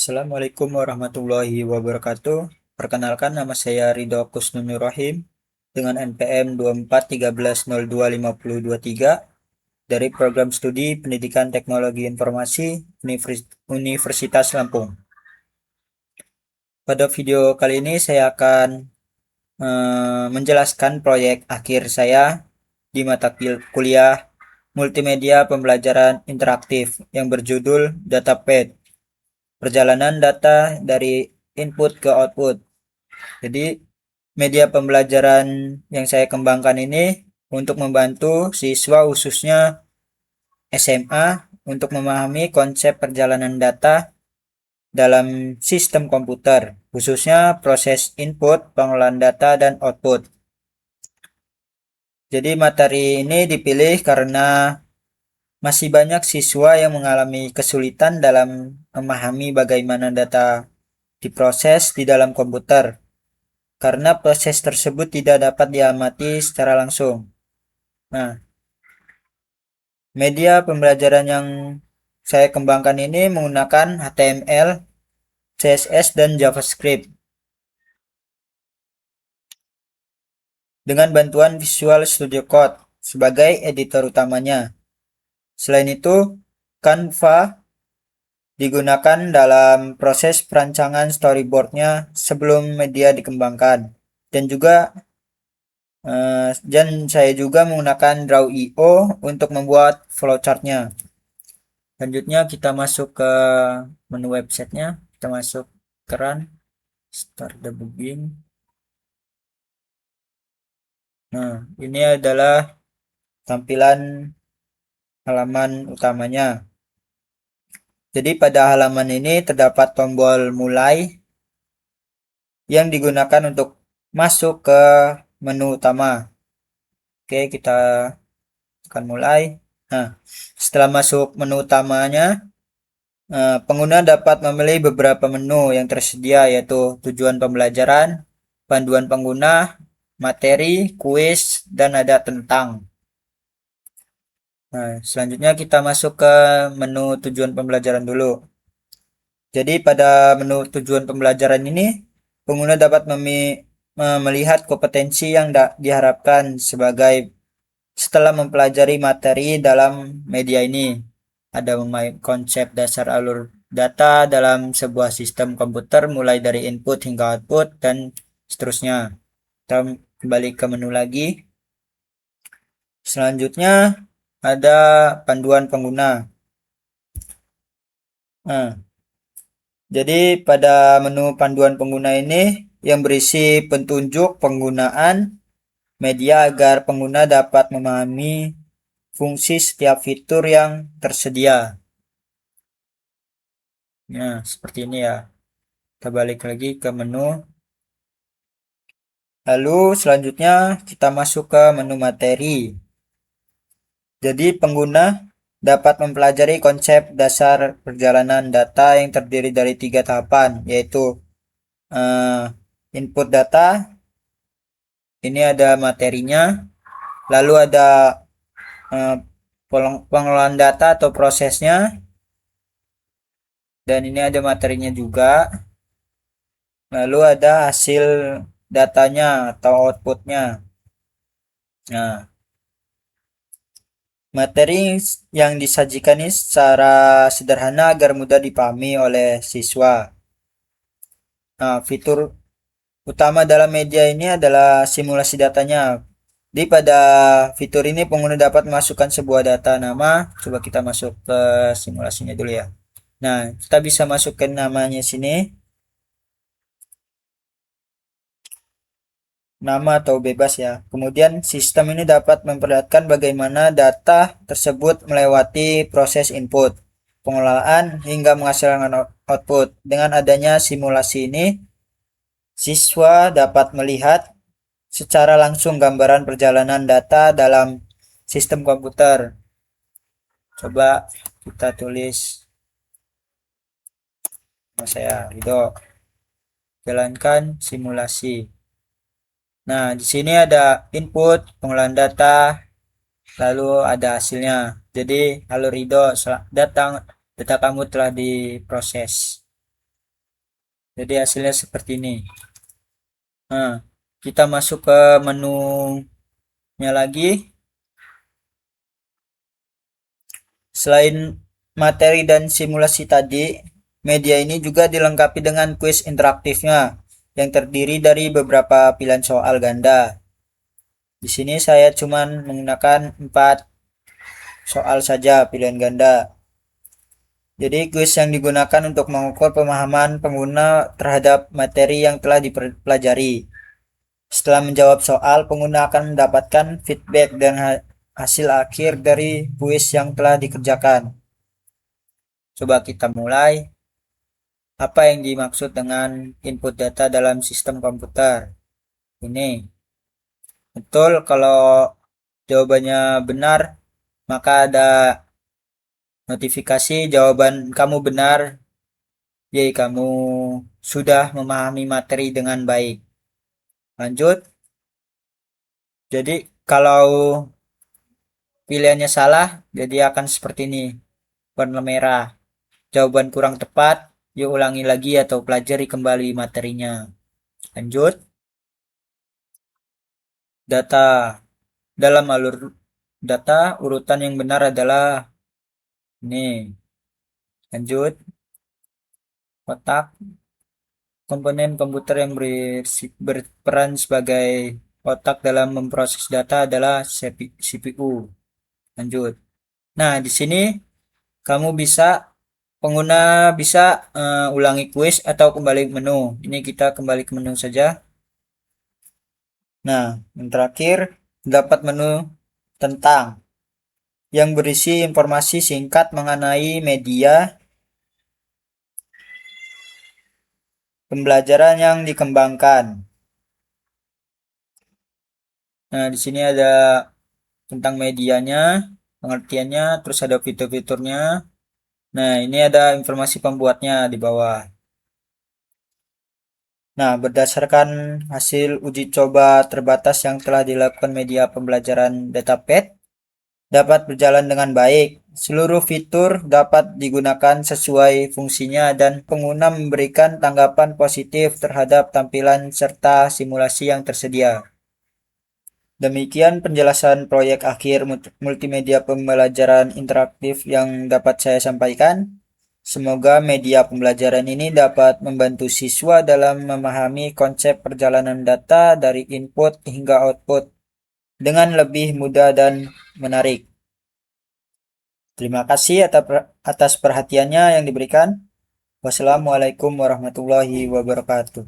Assalamualaikum warahmatullahi wabarakatuh. Perkenalkan, nama saya Ridho Kusnunurrahim dengan NPM 2413025023 dari Program Studi Pendidikan Teknologi Informasi Universitas Lampung. Pada video kali ini saya akan menjelaskan proyek akhir saya di mata kuliah Multimedia Pembelajaran Interaktif yang berjudul DataPad. Perjalanan data dari input ke output. Jadi media pembelajaran yang saya kembangkan ini untuk membantu siswa khususnya SMA untuk memahami konsep perjalanan data dalam sistem komputer, khususnya proses input, pengolahan data, dan output. Jadi materi ini dipilih karena masih banyak siswa yang mengalami kesulitan dalam memahami bagaimana data diproses di dalam komputer, karena proses tersebut tidak dapat diamati secara langsung. Nah, media pembelajaran yang saya kembangkan ini menggunakan HTML, CSS, dan JavaScript dengan bantuan Visual Studio Code sebagai editor utamanya. Selain itu, Canva digunakan dalam proses perancangan storyboardnya sebelum media dikembangkan. Dan saya juga menggunakan Draw.io untuk membuat flowchartnya. Selanjutnya kita masuk ke menu websitenya. Kita masuk ke Run, Start Debugging. Nah, ini adalah tampilan halaman utamanya. Jadi pada halaman ini terdapat tombol mulai yang digunakan untuk masuk ke menu utama. Oke, kita akan mulai. Nah, setelah masuk menu utamanya, pengguna dapat memilih beberapa menu yang tersedia, yaitu tujuan pembelajaran, panduan pengguna, materi, kuis, dan ada tentang. Nah, selanjutnya kita masuk ke menu tujuan pembelajaran dulu. Jadi pada menu tujuan pembelajaran ini, pengguna dapat melihat kompetensi yang diharapkan setelah mempelajari materi dalam media ini. Ada konsep dasar alur data dalam sebuah sistem komputer mulai dari input hingga output dan seterusnya. Kita kembali ke menu lagi. Selanjutnya ada panduan pengguna. Nah, jadi pada menu panduan pengguna ini yang berisi petunjuk penggunaan media agar pengguna dapat memahami fungsi setiap fitur yang tersedia. Nah, seperti ini ya. Kita balik lagi ke menu. Lalu selanjutnya kita masuk ke menu materi. Jadi pengguna dapat mempelajari konsep dasar perjalanan data yang terdiri dari 3 tahapan, yaitu input data, ini ada materinya, lalu ada pengolahan data atau prosesnya, dan ini ada materinya juga, lalu ada hasil datanya atau outputnya. Nah, materi yang disajikan ini secara sederhana agar mudah dipahami oleh siswa. Nah, fitur utama dalam media ini adalah simulasi datanya. Di pada fitur ini pengguna dapat memasukkan sebuah data nama. Coba kita masuk ke simulasinya dulu ya. Nah, kita bisa masukkan namanya sini. Nama atau bebas ya. Kemudian sistem ini dapat memperlihatkan bagaimana data tersebut melewati proses input, pengolahan, hingga menghasilkan output. Dengan adanya simulasi ini, siswa dapat melihat secara langsung gambaran perjalanan data dalam sistem komputer. Coba kita tulis nama saya Ridho. Jalankan simulasi. Nah, di sini ada input, pengolahan data, lalu ada hasilnya. Jadi, halo Ridho, data kamu telah diproses. Jadi hasilnya seperti ini. Nah, kita masuk ke menunya lagi. Selain materi dan simulasi tadi, media ini juga dilengkapi dengan kuis interaktifnya yang terdiri dari beberapa pilihan soal ganda. Di sini saya cuman menggunakan 4 soal saja pilihan ganda. Jadi kuis yang digunakan untuk mengukur pemahaman pengguna terhadap materi yang telah dipelajari. Setelah menjawab soal, pengguna akan mendapatkan feedback dan hasil akhir dari kuis yang telah dikerjakan. Coba kita mulai. Apa yang dimaksud dengan input data dalam sistem komputer? Ini betul kalau jawabannya benar, maka ada notifikasi jawaban kamu benar, jadi kamu sudah memahami materi dengan baik. Lanjut. Jadi kalau pilihannya salah, jadi akan seperti ini, warna merah. Jawaban kurang tepat, yuk ulangi lagi atau pelajari kembali materinya. Lanjut. Data. Dalam alur data, urutan yang benar adalah ini. Lanjut. Otak. Komponen komputer yang berperan sebagai otak dalam memproses data adalah CPU. Lanjut. Nah, di sini kamu bisa pengguna bisa ulangi kuis atau kembali ke menu. Ini kita kembali ke menu saja. Nah, yang terakhir dapat menu tentang yang berisi informasi singkat mengenai media pembelajaran yang dikembangkan. Nah, di sini ada tentang medianya, pengertiannya, terus ada fitur-fiturnya. Nah, ini ada informasi pembuatnya di bawah. Nah, berdasarkan hasil uji coba terbatas yang telah dilakukan media pembelajaran DataPad dapat berjalan dengan baik. Seluruh fitur dapat digunakan sesuai fungsinya dan pengguna memberikan tanggapan positif terhadap tampilan serta simulasi yang tersedia. Demikian penjelasan proyek akhir multimedia pembelajaran interaktif yang dapat saya sampaikan. Semoga media pembelajaran ini dapat membantu siswa dalam memahami konsep perjalanan data dari input hingga output dengan lebih mudah dan menarik. Terima kasih atas perhatiannya yang diberikan. Wassalamualaikum warahmatullahi wabarakatuh.